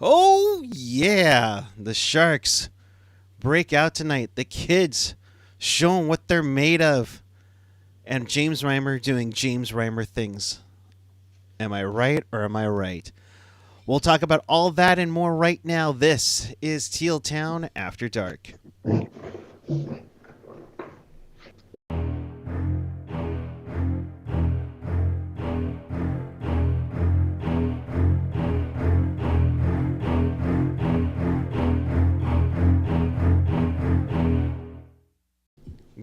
Oh, yeah. The Sharks break out tonight. The kids showing what they're made of. And James Reimer doing James Reimer things. Am I right or am I right? We'll talk about all that and more right now. This is Teal Town After Dark.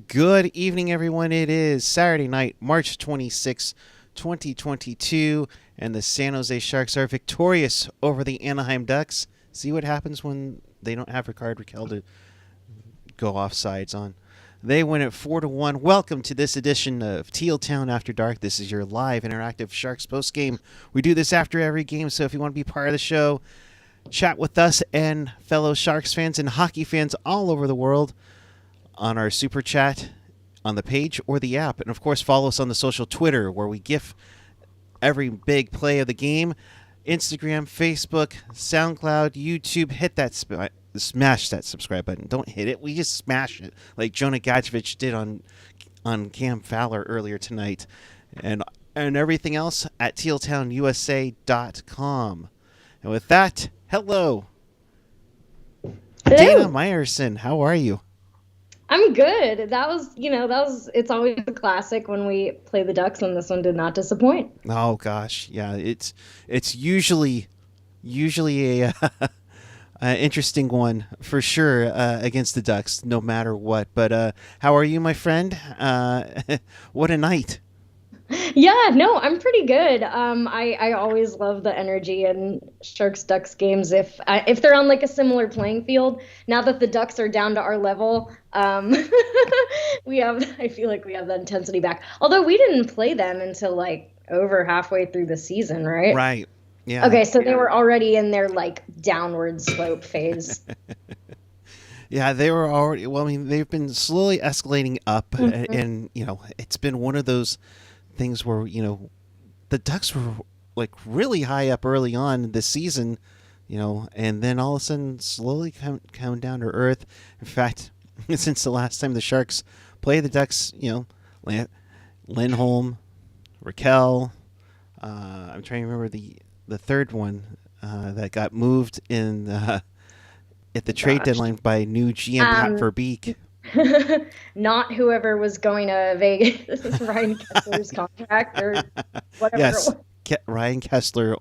Good evening, everyone. It is Saturday night, March 26, 2022, and the San Jose Sharks are victorious over the Anaheim Ducks. See what happens when they don't have Rickard Rakell to go off sides on. They win it 4-1. Welcome to this edition of Teal Town After Dark. This is your live interactive Sharks postgame. We do this after every game, so if you want to be part of the show, chat with us and fellow Sharks fans and hockey fans all over the world on our super chat on the page or the app. And of course, follow us on the social Twitter where we gif every big play of the game. Instagram, Facebook, SoundCloud, YouTube. Hit that smash that subscribe button. Don't hit it. We just smash it like Jonah Gadjevich did on Cam Fowler earlier tonight. And everything else at tealtownusa.com. And with that, hello. Dana Meyerson, how are you? I'm good. It's always a classic when we play the Ducks, and this one did not disappoint. Oh gosh, yeah, it's usually a interesting one for sure against the Ducks, no matter what. But how are you, my friend? What a night! Yeah, no, I'm pretty good. I always love the energy in Sharks Ducks games if they're on like a similar playing field. Now that the Ducks are down to our level, I feel like we have that intensity back. Although we didn't play them until like over halfway through the season, right? Right. Yeah. Okay, so they were already in their like downward slope phase. Yeah, they were already. Well, I mean, they've been slowly escalating up, and it's been one of those things where the Ducks were like really high up early on this season, and then all of a sudden slowly come down to earth. In fact, since the last time the Sharks played the Ducks, Lindholm, Rakell, I'm trying to remember the third one that got moved in at the trade deadline by new GM Pat Verbeek. Not whoever was going to Vegas. This is Ryan Kessler's contract or whatever. Yes, Ryan Kessler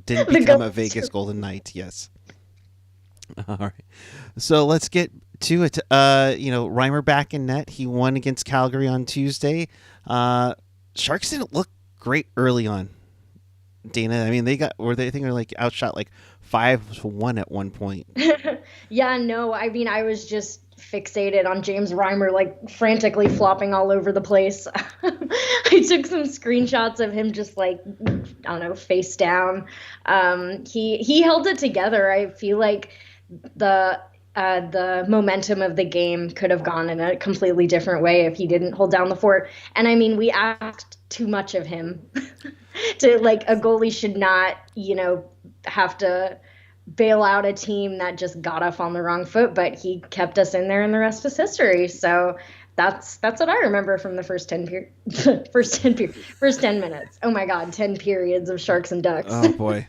didn't become a Vegas Golden Knight. Yes. All right. So let's get to it. Reimer back in net. He won against Calgary on Tuesday. Sharks didn't look great early on. Dana, I mean, they were like outshot like 5-1 at one point. Yeah, no, I mean, I was just fixated on James Reimer like frantically flopping all over the place. I took some screenshots of him just like, I don't know, face down. He held it together. I feel like the momentum of the game could have gone in a completely different way if he didn't hold down the fort. And I mean, we asked too much of him. To like, a goalie should not, have to bail out a team that just got off on the wrong foot, but he kept us in there and the rest is history. So that's what I remember from the first 10 minutes. Oh my God, 10 periods of Sharks and Ducks. Oh boy.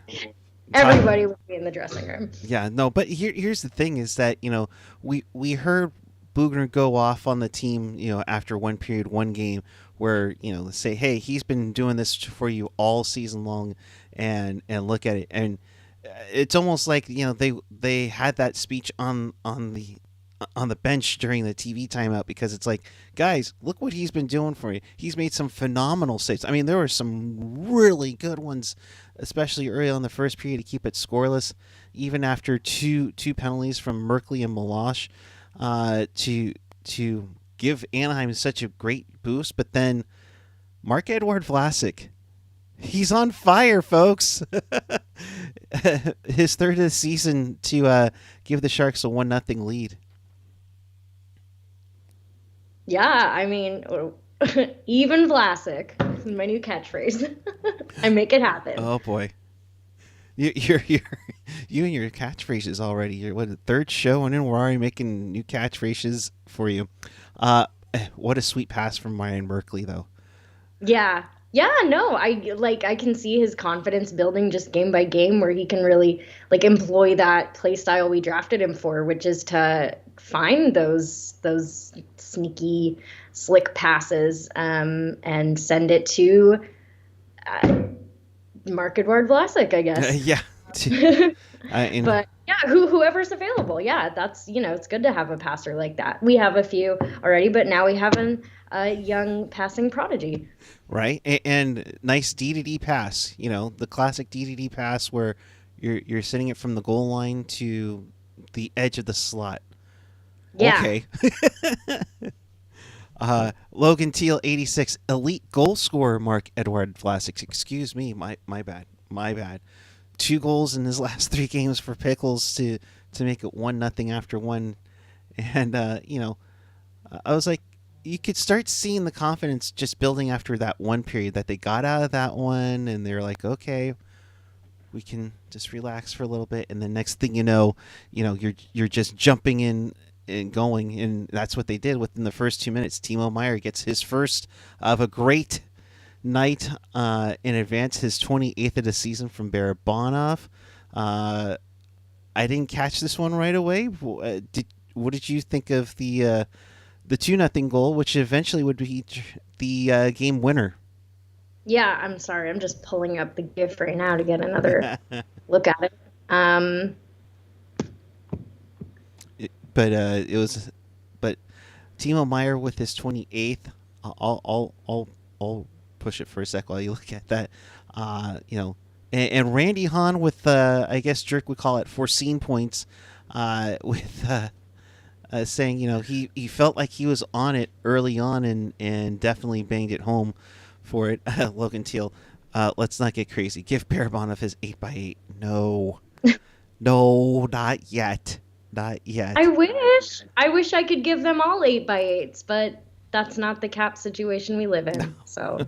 Everybody would be in the dressing room. Yeah, no, but here's the thing is that, we heard Bugner go off on the team, after one period, one game where, say, hey, he's been doing this for you all season long and look at it. And it's almost like, they had that speech on the bench during the TV timeout because it's like, guys, look what he's been doing for you. He's made some phenomenal saves. I mean, there were some really good ones, especially early on in the first period to keep it scoreless, even after two penalties from Merkley and Milosh, to give Anaheim such a great boost. But then Marc-Edouard Vlasic, he's on fire, folks. His third of the season to give the Sharks a 1-0 lead. Yeah, I mean, even Vlasic, my new catchphrase. I make it happen. Oh boy. You're you and your catchphrases already. You're what, the third show, and then we're already making new catchphrases for you. What a sweet pass from Ryan Merkley, though. Yeah. Yeah, no, I can see his confidence building just game by game where he can really like employ that play style we drafted him for, which is to find those sneaky slick passes and send it to uh, Mark Edward Vlasic, I guess. Yeah. In But yeah, whoever's available. Yeah, that's, it's good to have a passer like that. We have a few already, but now we have a young passing prodigy. right, and nice D to D pass. The classic D to D pass where you're sending it from the goal line to the edge of the slot. Yeah. Okay. Logan Teal, 86, elite goal scorer. Mark Edward Vlasic. Excuse me, my bad, my bad. 2 goals in his last 3 games for Pickles to make it 1-0 after one, and I was like, you could start seeing the confidence just building after that one period that they got out of that one, and they're like, okay, we can just relax for a little bit, and the next thing you're just jumping in and going, and that's what they did within the first 2 minutes. Timo Meier gets his first of a great night in advance, his 28th of the season from Barabanov. I didn't catch this one right away. What did you think of the 2-0 goal, which eventually would be the game winner? Yeah, I'm sorry. I'm just pulling up the GIF right now to get another look at it. But it was, but Timo Meier with his 28th. I'll push it for a sec while you look at that. And Randy Hahn with I guess Dirk would call it foreseen points, with saying he felt like he was on it early on and definitely banged it home for it. Logan Teal, let's not get crazy. Give Barabanov his 8x8. No, no, not yet. Not yet. I wish I could give them all 8x8s, but that's not the cap situation we live in. So,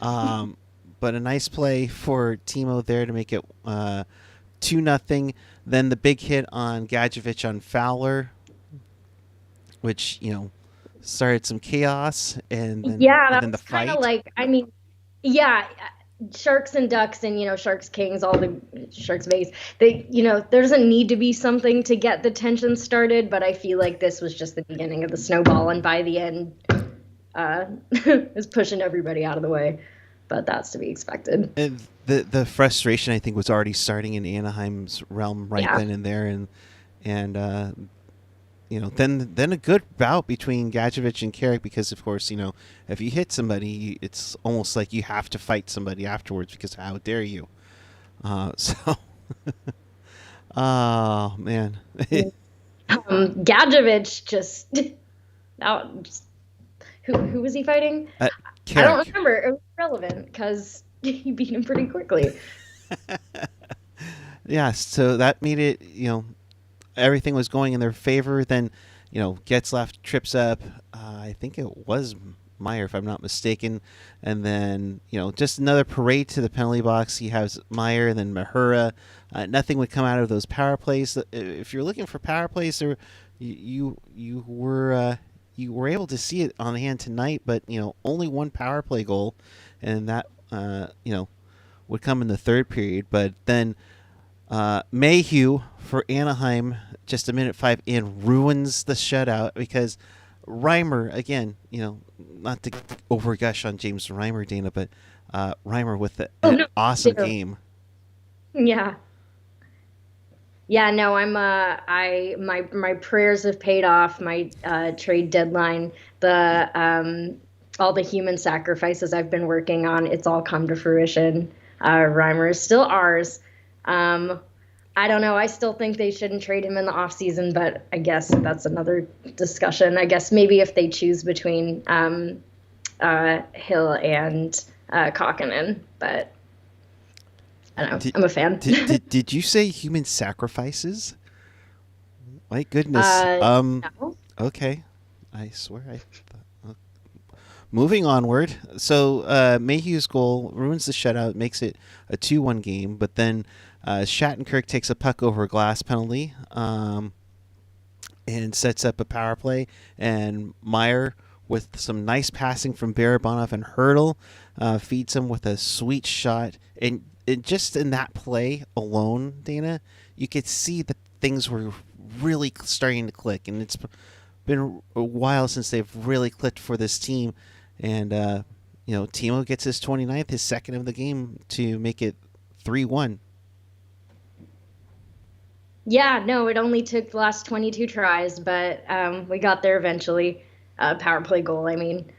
but a nice play for Timo there to make it 2-0. Then the big hit on Gadjevich on Fowler, which started some chaos, and then yeah, and that then the was kind fight. of like, I mean, yeah, Sharks and Ducks and, Sharks Kings, all the Sharks Vegas, they, there doesn't need to be something to get the tension started, but I feel like this was just the beginning of the snowball, and by the end, is pushing everybody out of the way. But that's to be expected. And the frustration, I think, was already starting in Anaheim's realm right then and there, and then a good bout between Gadjevich and Carrick, because of course if you hit somebody, it's almost like you have to fight somebody afterwards, because how dare you? So, oh man, Gadjevich just who was he fighting? I don't remember. It was relevant because he beat him pretty quickly. Yeah, so that made it, everything was going in their favor. Then, Getzlaf trips up. I think it was Meier, if I'm not mistaken. And then, just another parade to the penalty box. He has Meier and then Mahura. Nothing would come out of those power plays. If you're looking for power plays, you were able to see it on hand tonight, but only one power play goal, and that would come in the third period. But then Mayhew for Anaheim, just a minute 5 in, ruins the shutout, because Reimer, again, not to overgush on James Reimer, Dana, but Reimer with an awesome game. Yeah. Yeah, no, my prayers have paid off. My trade deadline, all the human sacrifices I've been working on, it's all come to fruition. Reimer is still ours. I don't know. I still think they shouldn't trade him in the offseason, but I guess that's another discussion. I guess maybe if they choose between Hill and Kokkonen, but I don't know. I'm a fan. Did you say human sacrifices? My goodness. No. Okay. I swear I thought. moving onward. So Mayhew's goal ruins the shutout, makes it a 2-1 game. But then Shattenkirk takes a puck over a glass penalty and sets up a power play. And Meier, with some nice passing from Barabanov and Hertl, feeds him with a sweet shot. And just in that play alone, Dana, you could see that things were really starting to click. And it's been a while since they've really clicked for this team. And, Timo gets his 29th, his second of the game, to make it 3-1. Yeah, no, it only took the last 22 tries, but we got there eventually. Power play goal, I mean.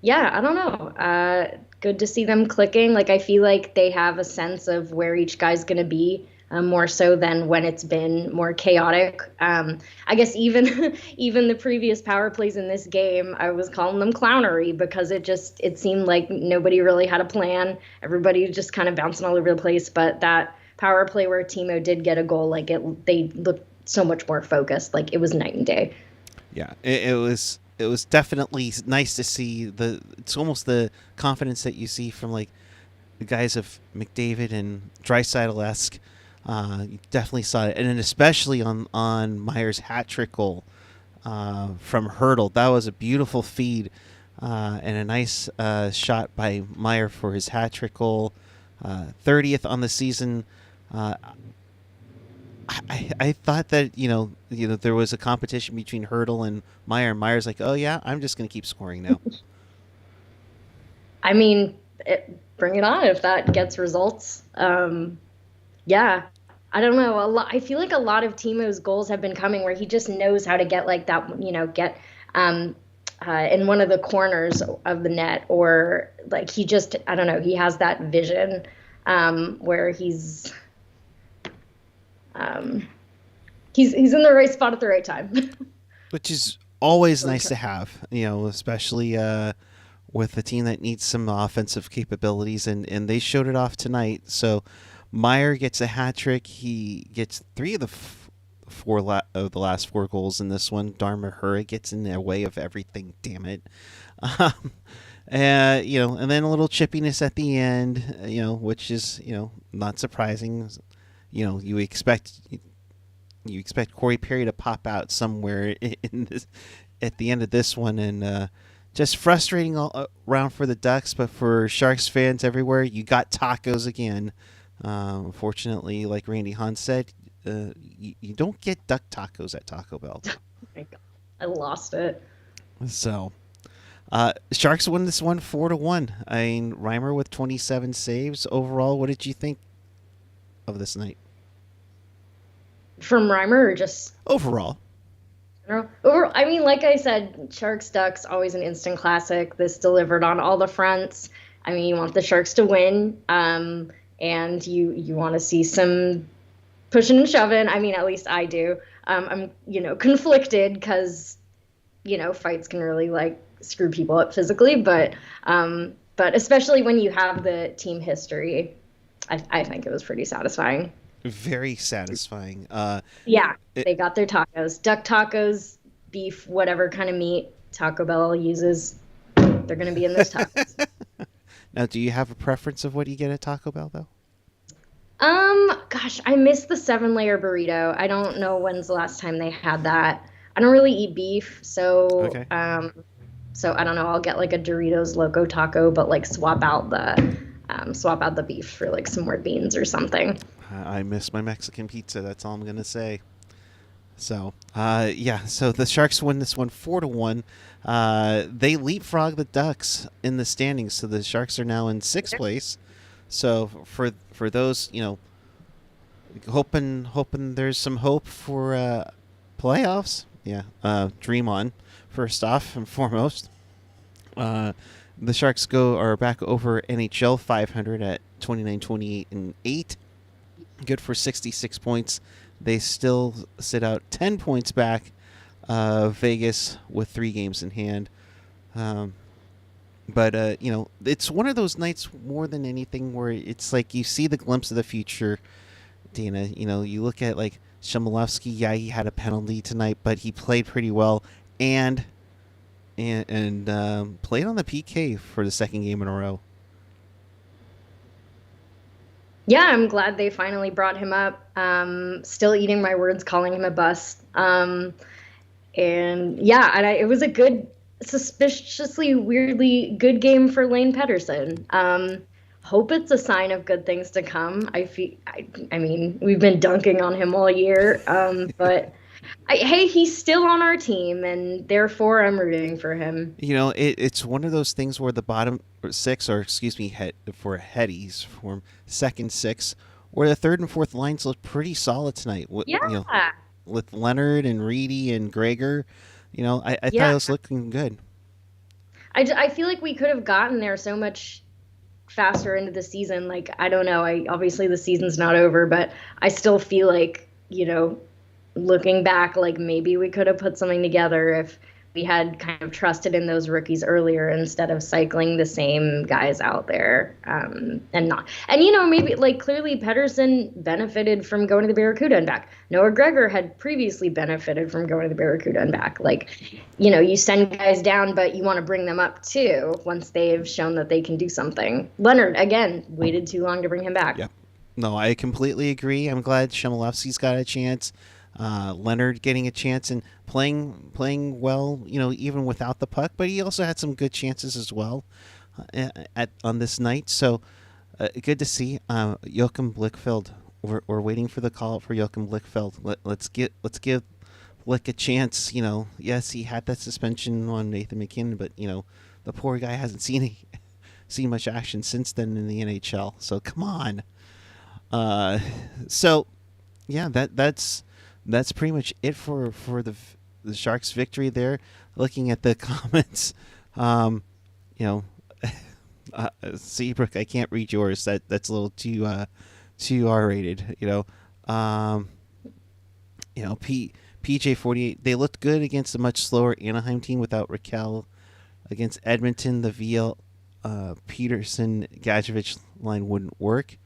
Yeah, I don't know. Good to see them clicking. Like, I feel like they have a sense of where each guy's going to be, more so than when it's been more chaotic. I guess even even the previous power plays in this game, I was calling them clownery because it seemed like nobody really had a plan. Everybody was just kind of bouncing all over the place. But that power play where Timo did get a goal, like they looked so much more focused. Like, it was night and day. Yeah, it was definitely nice to see it's almost the confidence that you see from like the guys of McDavid and Draisaitl-esque. You definitely saw it, and then especially on Meier's hat trick goal from Hertl. That was a beautiful feed and a nice shot by Meier for his hat trick goal, 30th on the season. I thought that there was a competition between Hertl and Meier. Meier's like, oh yeah, I'm just going to keep scoring now. I mean, bring it on if that gets results. Yeah, I don't know. I feel like a lot of Timo's goals have been coming where he just knows how to get like that, get in one of the corners of the net, or like I don't know, he has that vision where he's in the right spot at the right time. Which is always nice to have, especially with a team that needs some offensive capabilities, and they showed it off tonight. So Meier gets a hat trick. He gets 3 of the last 4 goals in this one. Darmer gets in the way of everything. Damn it. And then a little chippiness at the end, which is not surprising. You expect Corey Perry to pop out somewhere in this at the end of this one, and just frustrating all around for the Ducks, but for Sharks fans everywhere, you got tacos again. Unfortunately, like Randy Hahn said, you don't get duck tacos at Taco Bell. Oh my God, I lost it. So, Sharks win this one 4-1. I mean, Reimer with 27 saves overall. What did you think of this night? From Reimer or just overall? I mean, like I said, Sharks Ducks always an instant classic. This delivered on all the fronts. I mean, you want the Sharks to win, and you want to see some pushing and shoving. I mean, at least I do. I'm conflicted because fights can really like screw people up physically, but especially when you have the team history, I think it was pretty satisfying. Very satisfying. Yeah, they got their tacos. Duck tacos, beef, whatever kind of meat Taco Bell uses. They're going to be in those tacos. Now, do you have a preference of what you get at Taco Bell, though? Gosh, I miss the 7-layer burrito. I don't know when's the last time they had that. I don't really eat beef, so okay. So I don't know. I'll get like a Doritos Loco Taco, but like swap out the beef for like some more beans or something. I miss my Mexican pizza. That's all I'm gonna say. So, So the Sharks win this one 4-1. They leapfrog the Ducks in the standings, so the Sharks are now in 6th place. So for those, hoping there's some hope for playoffs. Yeah, dream on. First off and foremost, the Sharks are back over NHL 500 at 29, 28, and 8. Good for 66 points. They still sit out 10 points back Vegas with 3 games in hand. But it's one of those nights more than anything where it's like you see the glimpse of the future, Dana. You look at like Shimolovsky. Yeah, he had a penalty tonight, but he played pretty well. And and played on the PK for the second game in a row. Yeah, I'm glad they finally brought him up. Still eating my words, calling him a bust. And yeah, it was a good, suspiciously, weirdly good game for Lane Pedersen. Hope it's a sign of good things to come. I mean, we've been dunking on him all year, but hey, he's still on our team, and therefore I'm rooting for him. It's one of those things where the bottom six, or excuse me, for headies, for second six, where the third and fourth lines look pretty solid tonight. Yeah, With Leonard and Reedy and Gregor, I thought yeah. it was looking good. I feel like we could have gotten there so much faster into the season. Like, I don't know. Obviously the season's not over, but I still feel like, looking back, like maybe we could have put something together if we had kind of trusted in those rookies earlier instead of cycling the same guys out there. And not, and maybe like clearly Pedersen benefited from going to the Barracuda and back. Noah Gregor had previously benefited from going to the Barracuda and back. Like, you send guys down, but you want to bring them up too once they've shown that they can do something. Leonard, again, waited too long to bring him back. Yeah. No, I completely agree. I'm glad Shimolovsky's got a chance. Leonard getting a chance and playing well, even without the puck, but he also had some good chances as well on this night. So good to see Joachim Blichfeld. We're waiting for the call up for Joachim Blichfeld. Let's give Blick a chance. Yes, he had that suspension on Nathan McKinnon, but the poor guy hasn't seen much action since then in the NHL. So come on. So yeah, that's pretty much it for the Sharks' victory there. Looking at the comments, Seabrook, I can't read yours. That's a little too R-rated. PJ48. They looked good against a much slower Anaheim team without Raquel. Against Edmonton, the VL Peterson Gadjevich line wouldn't work.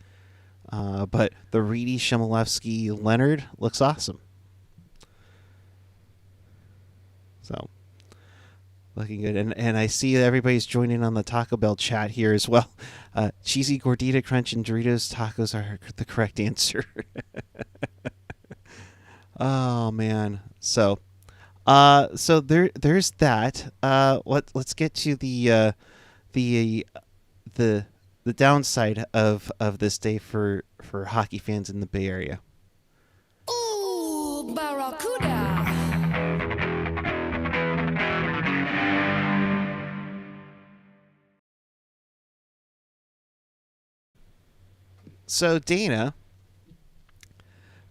But the Reedy, Shimolovsky, Leonard looks awesome. So, looking good. And I see that everybody's joining on the Taco Bell chat here as well. Cheesy Gordita Crunch and Doritos Tacos are the correct answer. Oh, man. So there's that. Let's get to the downside of this day for hockey fans in the Bay Area. Ooh, Barracuda! So, Dana,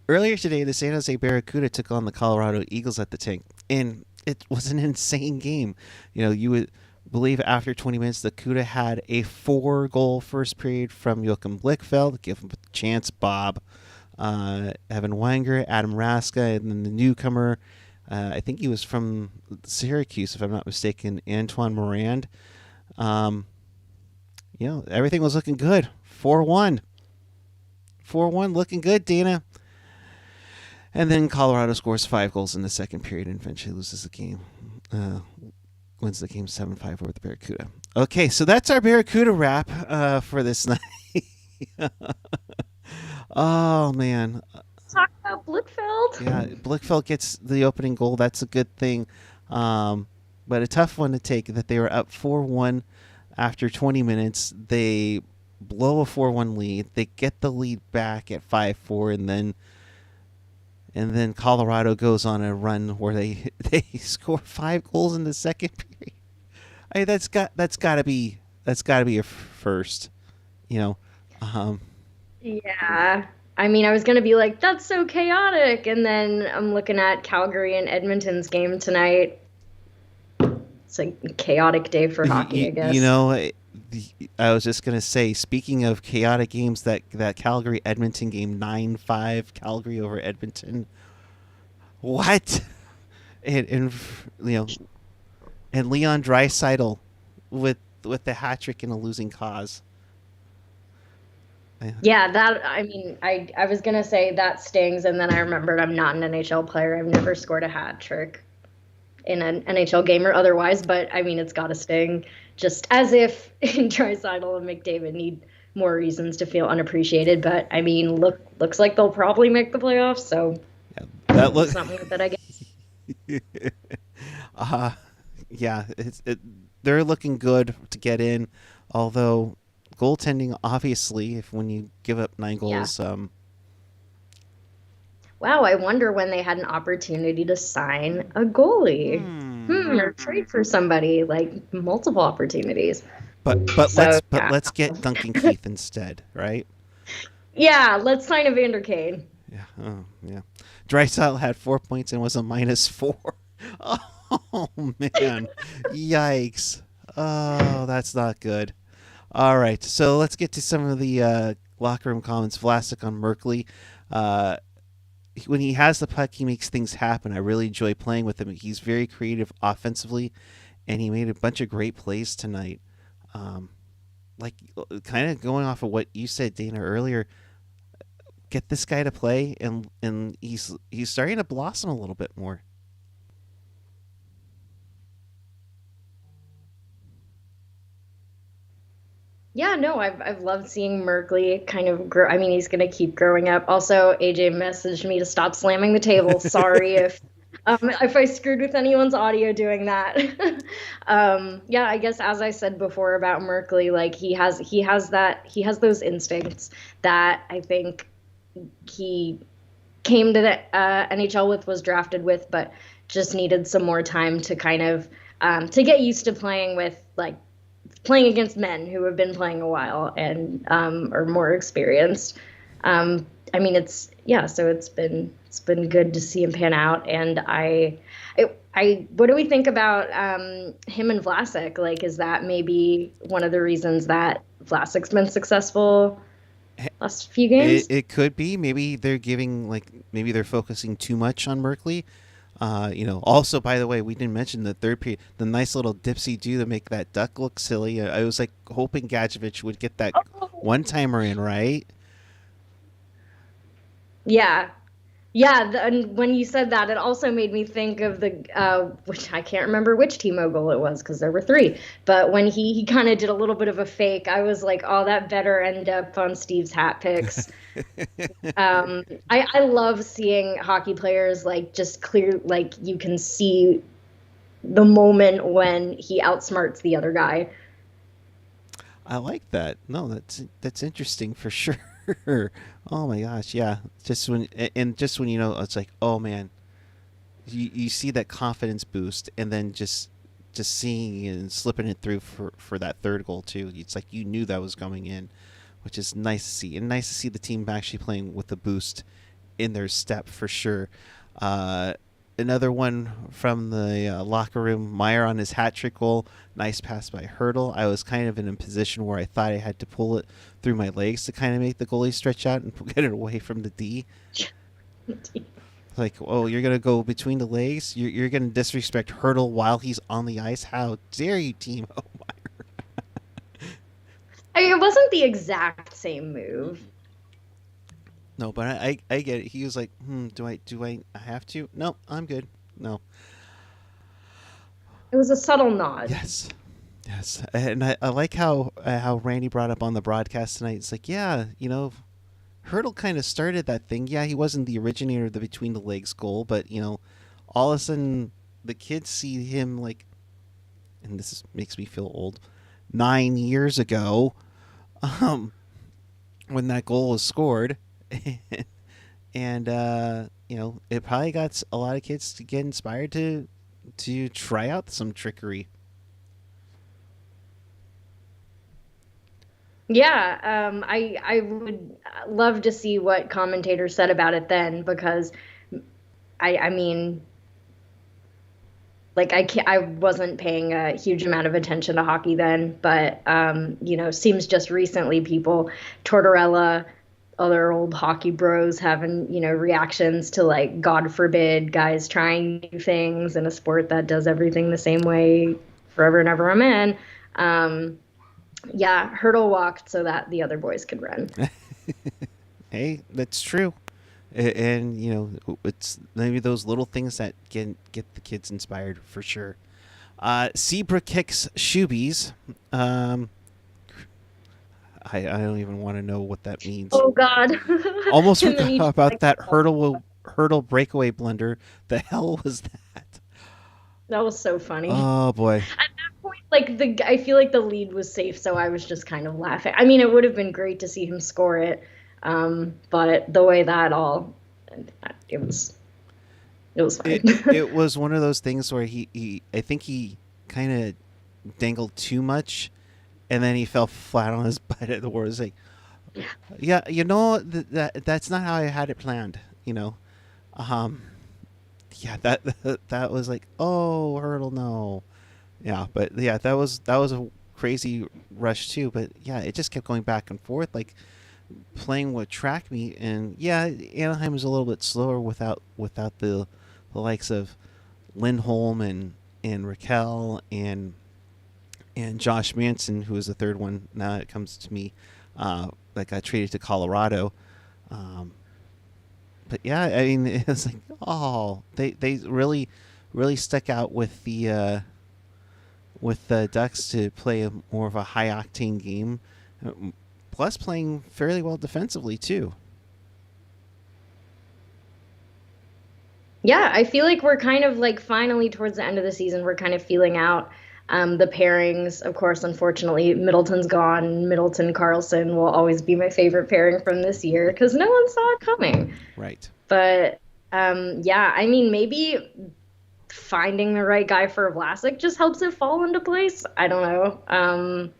earlier today, the San Jose Barracuda took on the Colorado Eagles at the Tank, and it was an insane game. You would believe after 20 minutes, the Cuda had a 4-goal first period from Joachim Blichfeld. Give him a chance, Bob. Evan Wenger, Adam Raska, and then the newcomer, I think he was from Syracuse, if I'm not mistaken, Antoine Morand. Everything was looking good. 4-1. 4-1, looking good, Dana. And then Colorado scores 5 goals in the second period and eventually loses the game. Wins the game 7-5 over the Barracuda. Okay, so that's our Barracuda wrap for this night. Oh, man. Let's talk about Blichfeld. Yeah, Blichfeld gets the opening goal. That's a good thing. But a tough one to take, that they were up 4-1 after 20 minutes. They blow a 4-1 lead. They get the lead back at 5-4, and then Colorado goes on a run where they score 5 goals in the second period. Hey, that's got to be a first, Yeah. I mean, I was going to be like, that's so chaotic. And then I'm looking at Calgary and Edmonton's game tonight. It's a chaotic day for hockey, I guess. I was just going to say, speaking of chaotic games, that Calgary-Edmonton game, 9-5, Calgary over Edmonton. What? And Leon Draisaitl with the hat trick in a losing cause. Yeah, I was going to say that stings, and then I remembered I'm not an NHL player. I've never scored a hat trick. in an NHL game or otherwise, but I mean, it's got to sting. Just as if Draisaitl and McDavid need more reasons to feel unappreciated. But I mean, looks like they'll probably make the playoffs, so Yeah, that look. something that I guess. uh, yeah, they're looking good to get in. Although goaltending, obviously, if when you give up 9 goals, Yeah. Wow, I wonder when they had an opportunity to sign a goalie. Or trade for somebody, like multiple opportunities. but So yeah. let's get Duncan Keith instead, right? Yeah, let's sign Evander Kane. Yeah. Oh, yeah. Draisaitl had 4 points and was a -4. Oh man, yikes! Oh, that's not good. All right, so let's get to some of the locker room comments. Vlasic on Merkley. Uh, when he has the puck, he makes things happen. I really enjoy playing with him. He's very creative offensively, and he made a bunch of great plays tonight. Um, like kind of going off of what you said, Dana, earlier. Get this guy to play, and he's starting to blossom a little bit more. Yeah, no, I've loved seeing Merkley kind of grow. I mean, he's gonna keep growing up. Also, AJ messaged me to stop slamming the table. Sorry if I screwed with anyone's audio doing that. Yeah, I guess as I said before about Merkley, like he has those instincts that I think he came to the NHL with, was drafted with, but just needed some more time to kind of to get used to playing with like playing against men who have been playing a while and are more experienced. I mean, it's yeah. So it's been good to see him pan out, and what do we think about him and Vlasic? Like, is that maybe one of the reasons that Vlasic's been successful last few games? It could be. Maybe they're focusing too much on Merkley. Also, by the way, we didn't mention the third period, the nice little dipsy do to make that duck look silly. I was like hoping Gadjevich would get that one timer in, right? Yeah, yeah, and when you said that, it also made me think of the which I can't remember which Timo goal it was because there were three. But when he kind of did a little bit of a fake, I was like, oh, that better end up on Steve's hat picks. I love seeing hockey players like just clear, like you can see the moment when he outsmarts the other guy. I like that. No, that's interesting for sure. Oh my gosh, yeah. Just when it's like, oh man, you see that confidence boost, and then just seeing it and slipping it through for that third goal too. It's like you knew that was going in, which is nice to see, and nice to see the team actually playing with a boost in their step for sure. Uh, Another one from the locker room, Meier on his hat trick goal. Nice pass by Hertl. I was kind of in a position where I thought I had to pull it through my legs to kind of make the goalie stretch out and get it away from the D. Like, oh, you're going to go between the legs? You're going to disrespect Hertl while he's on the ice? How dare you, Timo Meier? I mean, it wasn't the exact same move. No, but I get it. He was like, do I have to? No, I'm good. No. It was a subtle nod. Yes. Yes. And I like how Randy brought up on the broadcast tonight. It's like, yeah, Hertl kind of started that thing. Yeah, he wasn't the originator of the between the legs goal, but all of a sudden the kids see him like, and makes me feel old. 9 years ago, um, when that goal was scored, and it probably got a lot of kids to get inspired to try out some trickery. Yeah, I would love to see what commentators said about it then because I mean like I wasn't paying a huge amount of attention to hockey then, but seems just recently people Tortorella, other old hockey bros having reactions to like God forbid guys trying new things in a sport that does everything the same way forever and ever amen. Yeah, Hertl walked so that the other boys could run. Hey, that's true. And it's maybe those little things that get the kids inspired for sure. Zebra kicks Shoebies. I don't even want to know what that means. Oh God. Almost And then forgot he just about like that hurdle breakaway blunder. The hell was that? that was so funny. Oh boy. At that point, like I feel like the lead was safe, so I was just kind of laughing. I mean, it would have been great to see him score it, but the way that all, it was fine. It was one of those things where he I think he kind of dangled too much, and then he fell flat on his butt at the war. It's like, yeah, that's not how I had it planned. Um, yeah, that was like, oh, Hertl, no. Yeah, but yeah, that was a crazy rush too. But yeah, it just kept going back and forth, like playing with track meet. And yeah, Anaheim is a little bit slower without the likes of Lindholm and Raquel and Josh Manson, who is the third one. Now it comes to me, that got traded to Colorado. Um, but yeah, I mean, it's like, oh, they really stuck out with the Ducks to play more of a high octane game, plus playing fairly well defensively too. Yeah, I feel like we're kind of like finally towards the end of the season, we're kind of feeling out the pairings. Of course, unfortunately, Middleton's gone. Middleton Carlson will always be my favorite pairing from this year because no one saw it coming. Right. But yeah, I mean, maybe finding the right guy for Vlasic just helps it fall into place. I don't know.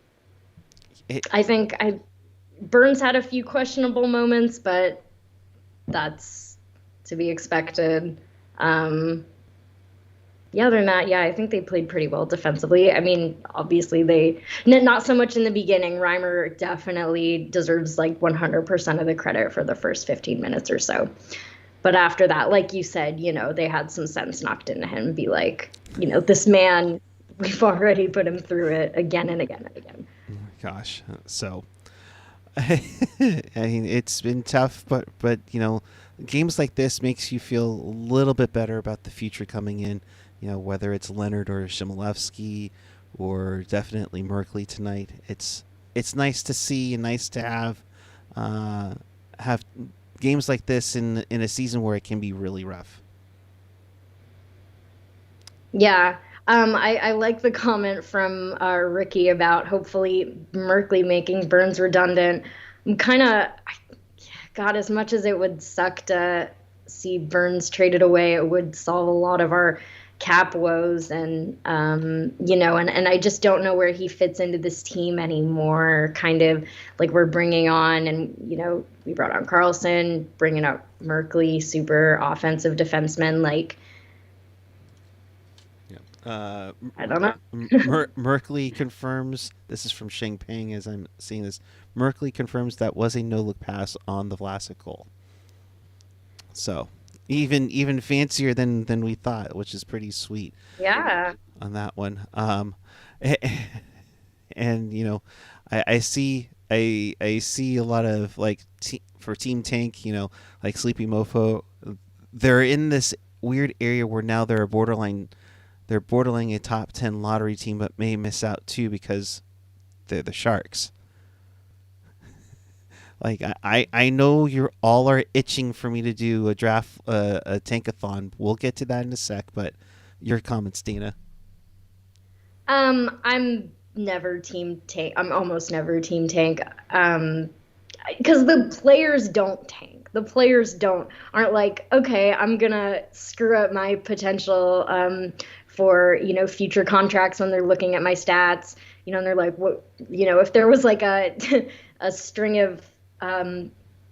It, I think Burns had a few questionable moments, but that's to be expected. Yeah, other than that, yeah, I think they played pretty well defensively. I mean, obviously not so much in the beginning. Reimer definitely deserves like 100% of the credit for the first 15 minutes or so. But after that, like you said, they had some sense knocked into him, be like, this man, we've already put him through it again and again and again. oh my gosh. So I mean, it's been tough, but games like this makes you feel a little bit better about the future coming in. Whether it's Leonard or Shimolevsky, or definitely Merkley tonight. It's nice to see and nice to have games like this in a season where it can be really rough. Yeah. I like the comment from Ricky about hopefully Merkley making Burns redundant. I'm kind of, God, as much as it would suck to see Burns traded away, it would solve a lot of our cap woes. And, and I just don't know where he fits into this team anymore. Kind of like we're bringing on, and, we brought on Carlson, bringing up Merkley, super offensive defenseman. Like, I don't know. Merkley confirms, this is from Sheng Peng as I'm seeing this, Merkley confirms that was a no-look pass on the Vlasic goal. So even fancier than we thought, which is pretty sweet. Yeah. On that one. And I see a lot of like for Team Tank, like Sleepy Mofo, they're in this weird area where now they're borderline a top 10 lottery team, but may miss out too because they're the Sharks. Like I know you're all are itching for me to do a draft, a tankathon. We'll get to that in a sec, but your comments, Dana. I'm never team tank. I'm almost never team tank. Because the players don't tank. The players aren't like, okay, I'm gonna screw up my potential for future contracts when they're looking at my stats. And they're like, what? If there was like a a string of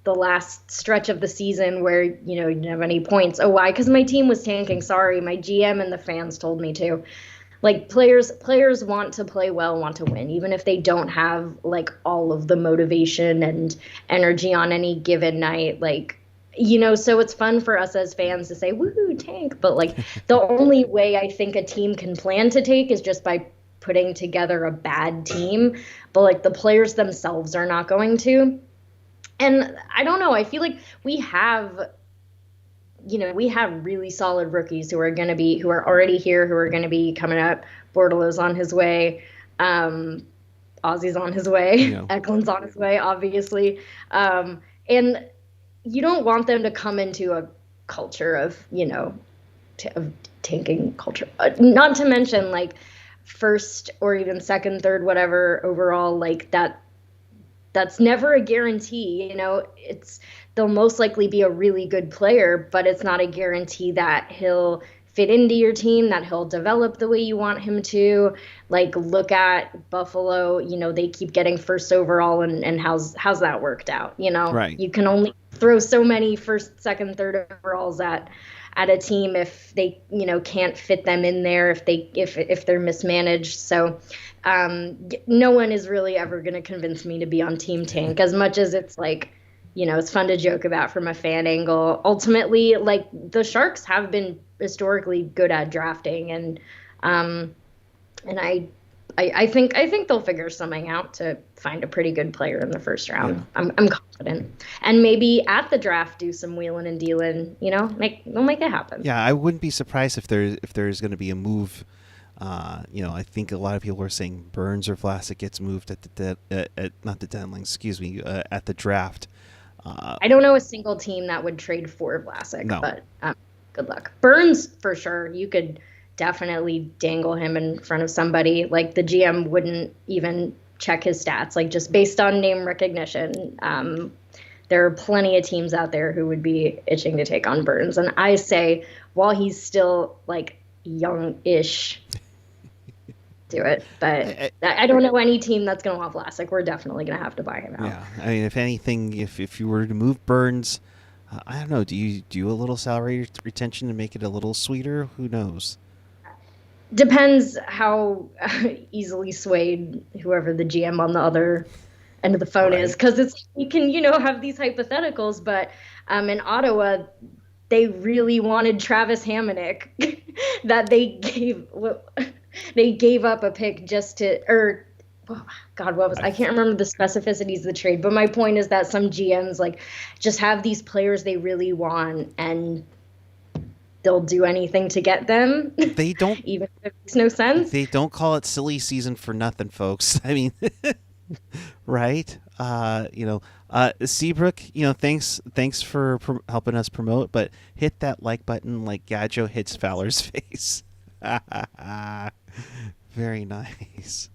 the last stretch of the season where you didn't have any points. Oh, why? Because my team was tanking. Sorry, my GM and the fans told me to. Like players want to play well, want to win, even if they don't have like all of the motivation and energy on any given night. Like, so it's fun for us as fans to say, woohoo, tank. But like the only way I think a team can plan to take is just by putting together a bad team. But like the players themselves are not going to. And I don't know, I feel like we have we have really solid rookies who are already here, who are going to be coming up. Bordelow's on his way. Ozzy's on his way. Yeah. Eklund's on his way, obviously. And you don't want them to come into a culture of, of tanking culture. Not to mention, like, first or even second, third, whatever overall, like that's never a guarantee. They'll most likely be a really good player, but it's not a guarantee that he'll fit into your team, that he'll develop the way you want him to. Like, look at Buffalo, they keep getting first overall, and how's that worked out? Right. You can only throw so many first, second, third overalls at a team if they, can't fit them in there, if they're mismanaged. So no one is really ever going to convince me to be on Team Tank, as much as it's like, it's fun to joke about from a fan angle. Ultimately, like, the Sharks have been historically good at drafting, and I think they'll figure something out to find a pretty good player in the first round. Yeah. I'm confident, and maybe at the draft do some wheeling and dealing. They'll make it happen. Yeah, I wouldn't be surprised if there's going to be a move. I think a lot of people are saying Burns or Vlasic gets moved at not the deadline. Excuse me, at the draft. I don't know a single team that would trade for Vlasic, no. But good luck. Burns, for sure. You could definitely dangle him in front of somebody. Like, the GM wouldn't even check his stats, like, just based on name recognition. There are plenty of teams out there who would be itching to take on Burns. And I say, while he's still, like, young-ish, do it. But I don't know any team that's going to want Vlasic. We're definitely going to have to buy him out. Yeah, I mean, if anything, if you were to move Burns, I don't know. Do you do a little salary retention to make it a little sweeter? Who knows? Depends how easily swayed whoever the GM on the other end of the phone is, because it's, you can have these hypotheticals, but in Ottawa they really wanted Travis Hamonic that they gave up a pick just to, or God, I can't remember the specificities of the trade, but my point is that some GMs, like, just have these players they really want, and they'll do anything to get them. They don't, even if it makes no sense. They don't call it silly season for nothing, folks. I mean, right? Seabrook, thanks for helping us promote, but hit that like button like Gadjo hits Fowler's face. Very nice.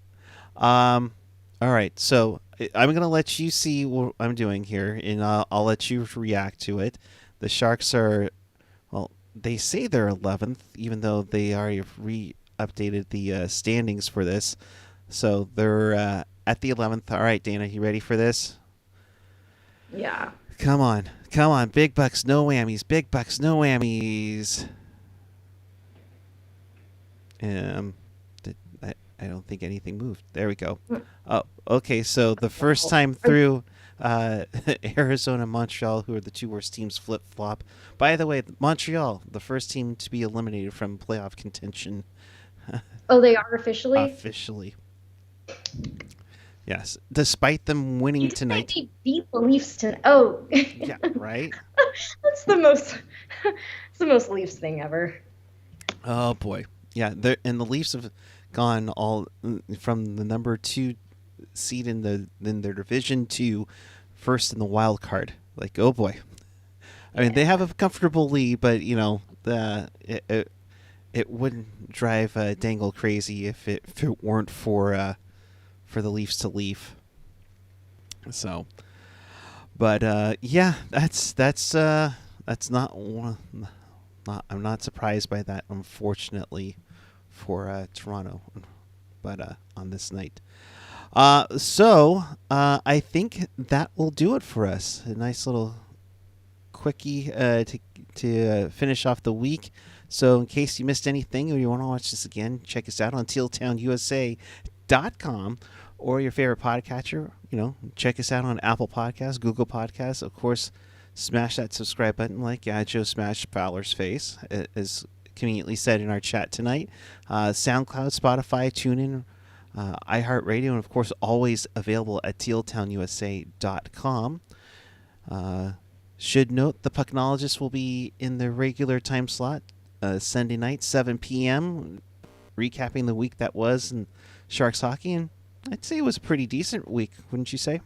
All right, so I'm gonna let you see what I'm doing here, and I'll let you react to it. The Sharks are, well, they say they're 11th, even though they already re-updated the standings for this. So they're at the 11th. All right, Dana, you ready for this? Yeah. Come on. Big bucks, no whammies. Big bucks, no whammies. I don't think anything moved. There we go. Oh, okay. So the first time through, Arizona and Montreal, who are the two worst teams, flip-flop. By the way, Montreal, the first team to be eliminated from playoff contention. Oh, they are officially? Officially. Yes. Despite them winning tonight. They beat the Leafs tonight. Oh. Yeah, right? That's the most Leafs thing ever. Oh, boy. Yeah, and the Leafs have gone all from the number 2 seed in their division to first in the wild card. Like, oh boy. I mean, they have a comfortable lead, but it wouldn't drive Dangle crazy if it weren't for the Leafs to leave. So, but yeah, that's not I'm not surprised by that, unfortunately, for Toronto, but on this night. So I think that will do it for us. A nice little quickie to finish off the week. So in case you missed anything or you want to watch this again, check us out on tealtownusa.com or your favorite podcatcher. Check us out on Apple Podcasts, Google Podcasts. Of course, smash that subscribe button like Joe smashed Fowler's face, as conveniently said in our chat tonight. SoundCloud, Spotify, TuneIn, iHeartRadio, and of course always available at tealtownusa.com. Should note the Pucknologist will be in the regular time slot, Sunday night, 7 p.m., recapping the week that was in Sharks hockey, and I'd say it was a pretty decent week, wouldn't you say?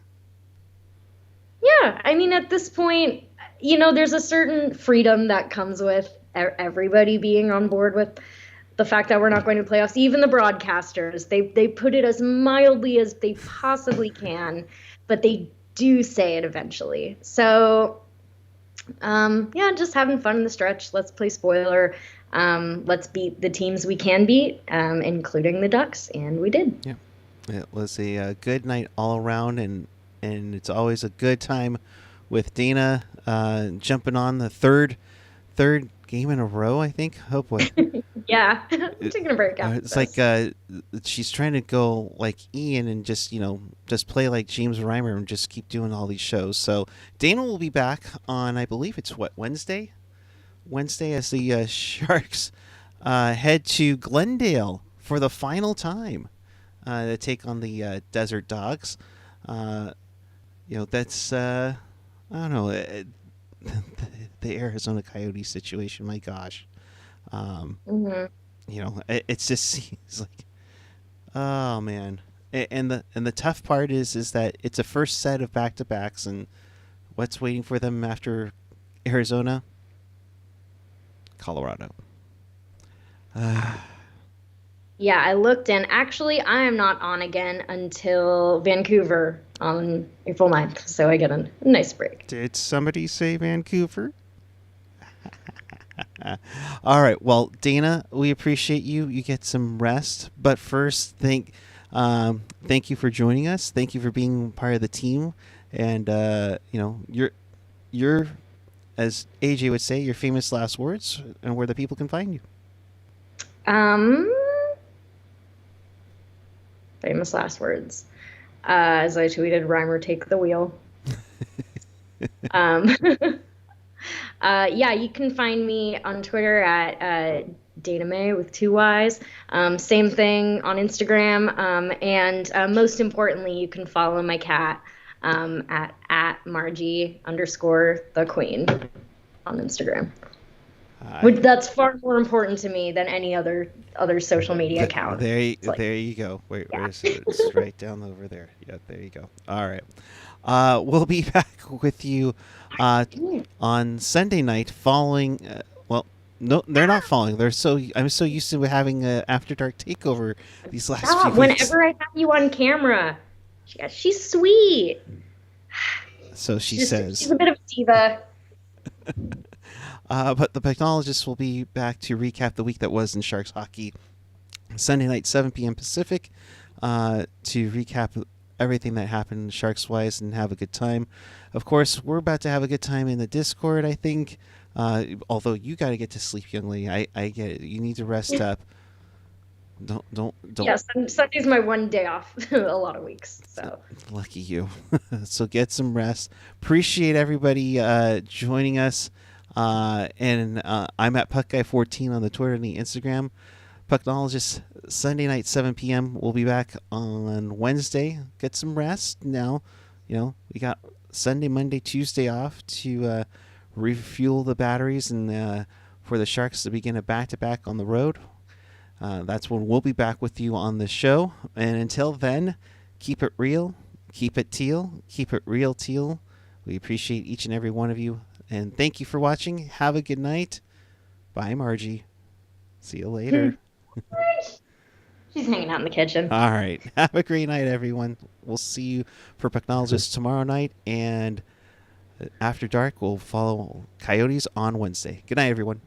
Yeah, I mean, at this point, there's a certain freedom that comes with everybody being on board with the fact that we're not going to playoffs. Even the broadcasters, they put it as mildly as they possibly can, but they do say it eventually. So, yeah, just having fun in the stretch. Let's play spoiler. Let's beat the teams we can beat, including the Ducks, and we did. Yeah, it was a good night all around, and it's always a good time with Dana jumping on the third game in a row, I think. Oh boy. Yeah, I'm taking a break after It's this. like she's trying to go like Ian and just just play like James Reimer and just keep doing all these shows. So Dana will be back on, I believe it's Wednesday. Wednesday as the Sharks head to Glendale for the final time to take on the Desert Dogs. That's I don't know the Arizona Coyotes situation. My gosh. Hmm. It's just seems like, oh man, and the tough part is that it's a first set of back to backs, and what's waiting for them after Arizona, Colorado. Yeah, I looked, and actually, I am not on again until Vancouver on April 9th, so I get a nice break. Did somebody say Vancouver? All right. Well, Dana, we appreciate you. You get some rest. But first, thank you for joining us. Thank you for being part of the team. And you're, as AJ would say, your famous last words and where the people can find you. Um, Famous last words. As I tweeted, Reimer, take the wheel. um, yeah, you can find me on Twitter at Dana May with 2 Y's. Same thing on Instagram. And most importantly, you can follow my cat at Margie_the Queen on Instagram. That's far more important to me than any other social media account. There you go. Where is it? It's right down over there. Yeah, there you go. All right. We'll be back with you on Sunday night following. Well, no, they're not following. I'm so used to having an After Dark takeover these last few weeks. Whenever I have you on camera, she's sweet. So she says. She's a bit of a diva. But the Pucknologist will be back to recap the week that was in Sharks hockey Sunday night, 7 p.m. Pacific, to recap everything that happened Sharks-wise and have a good time. Of course, we're about to have a good time in the Discord, I think. Although you got to get to sleep, young lady. I get it. You need to rest up. Don't. Yeah, Sunday's my one day off a lot of weeks. So lucky you. So get some rest. Appreciate everybody joining us. And I'm at PuckGuy14 on the Twitter and the Instagram. Pucknologist, Sunday night, 7 p.m. We'll be back on Wednesday. Get some rest now. We got Sunday, Monday, Tuesday off to refuel the batteries and for the Sharks to begin a back-to-back on the road. That's when we'll be back with you on the show. And until then, keep it real, keep it Teal, keep it real Teal. We appreciate each and every one of you. And thank you for watching. Have a good night. Bye, Margie. See you later. She's hanging out in the kitchen. All right. Have a great night, everyone. We'll see you for Pucknologist tomorrow night. And After Dark, we'll follow Coyotes on Wednesday. Good night, everyone.